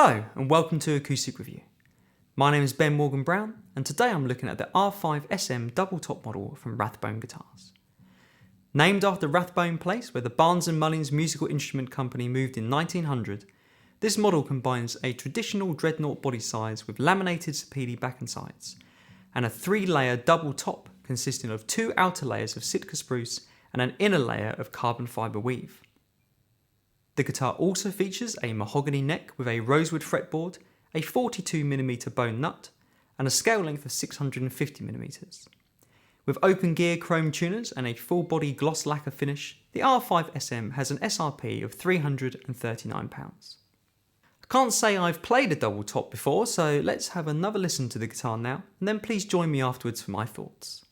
Hello and welcome to Acoustic Review. My name is Ben Morgan Brown and today I'm looking at the R5SM double top model from Rathbone guitars. Named after Rathbone Place, where the Barnes & Mullins musical instrument company moved in 1900, this model combines a traditional dreadnought body size with laminated sapele back and sides, and a 3-layer double top consisting of 2 outer layers of Sitka spruce and an inner layer of carbon fibre weave. The guitar also features a mahogany neck with a rosewood fretboard, a 42mm bone nut, and a scale length of 650mm. With open gear chrome tuners and a full body gloss lacquer finish, the R5SM has an SRP of £339. I can't say I've played a double top before, so let's have another listen to the guitar now, and then please join me afterwards for my thoughts.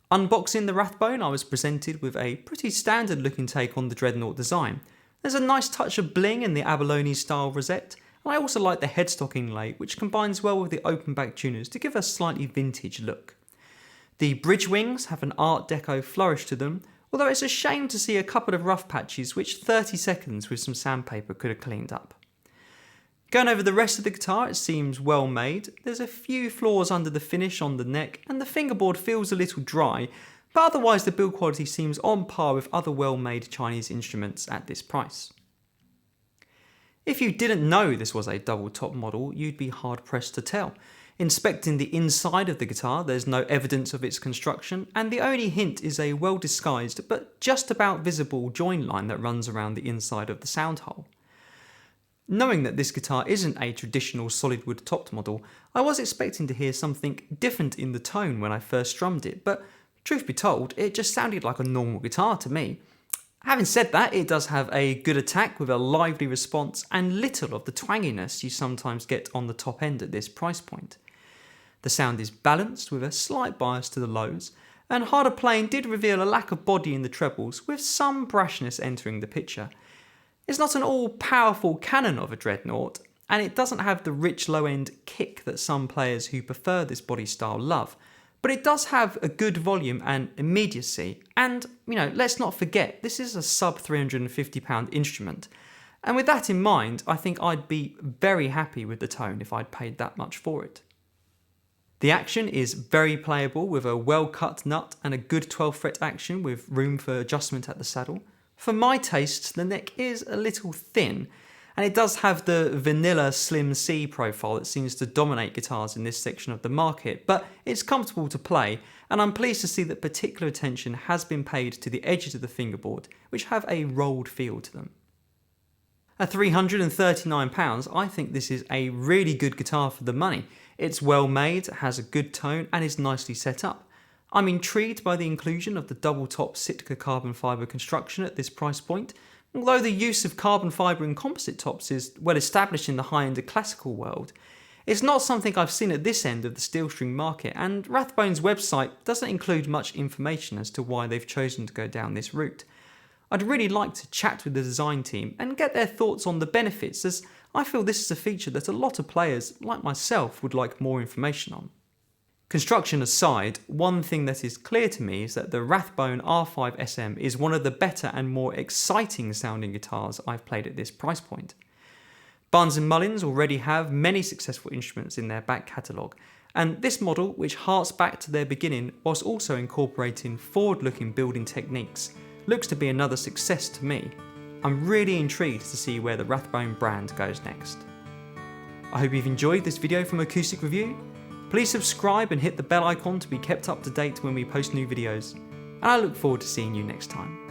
Unboxing the Rathbone, I was presented with a pretty standard looking take on the Dreadnought design. There's a nice touch of bling in the abalone style rosette, and I also like the headstock inlay, which combines well with the open back tuners to give a slightly vintage look. The bridge wings have an Art Deco flourish to them, although it's a shame to see a couple of rough patches which 30 seconds with some sandpaper could have cleaned up. Going over the rest of the guitar, it seems well made. There's a few flaws under the finish on the neck and the fingerboard feels a little dry, but otherwise the build quality seems on par with other well-made Chinese instruments at this price. If you didn't know this was a double top model, you'd be hard pressed to tell. Inspecting the inside of the guitar, there's no evidence of its construction, and the only hint is a well disguised but just about visible join line that runs around the inside of the sound hole. Knowing that this guitar isn't a traditional solid wood topped model, I was expecting to hear something different in the tone when I first strummed it, but truth be told, it just sounded like a normal guitar to me. Having said that, it does have a good attack with a lively response and little of the twanginess you sometimes get on the top end at this price point. The sound is balanced with a slight bias to the lows, and harder playing did reveal a lack of body in the trebles with some brashness entering the picture. It's not an all-powerful cannon of a Dreadnought, and it doesn't have the rich low-end kick that some players who prefer this body style love, but it does have a good volume and immediacy, and, let's not forget, this is a sub £350 instrument, and with that in mind, I think I'd be very happy with the tone if I'd paid that much for it. The action is very playable with a well-cut nut and a good 12 fret action with room for adjustment at the saddle. For my tastes, the neck is a little thin, and it does have the vanilla Slim C profile that seems to dominate guitars in this section of the market, but it's comfortable to play, and I'm pleased to see that particular attention has been paid to the edges of the fingerboard, which have a rolled feel to them. At £339, I think this is a really good guitar for the money. It's well made, has a good tone, and is nicely set up. I'm intrigued by the inclusion of the double top Sitka carbon fibre construction at this price point. Although the use of carbon fibre in composite tops is well established in the high-end classical world, it's not something I've seen at this end of the steel string market, and Rathbone's website doesn't include much information as to why they've chosen to go down this route. I'd really like to chat with the design team and get their thoughts on the benefits, as I feel this is a feature that a lot of players, like myself, would like more information on. Construction aside, one thing that is clear to me is that the Rathbone R5SM is one of the better and more exciting sounding guitars I've played at this price point. Barnes & Mullins already have many successful instruments in their back catalogue, and this model, which harks back to their beginning whilst also incorporating forward-looking building techniques, looks to be another success to me. I'm really intrigued to see where the Rathbone brand goes next. I hope you've enjoyed this video from Acoustic Review. Please subscribe and hit the bell icon to be kept up to date when we post new videos, and I look forward to seeing you next time.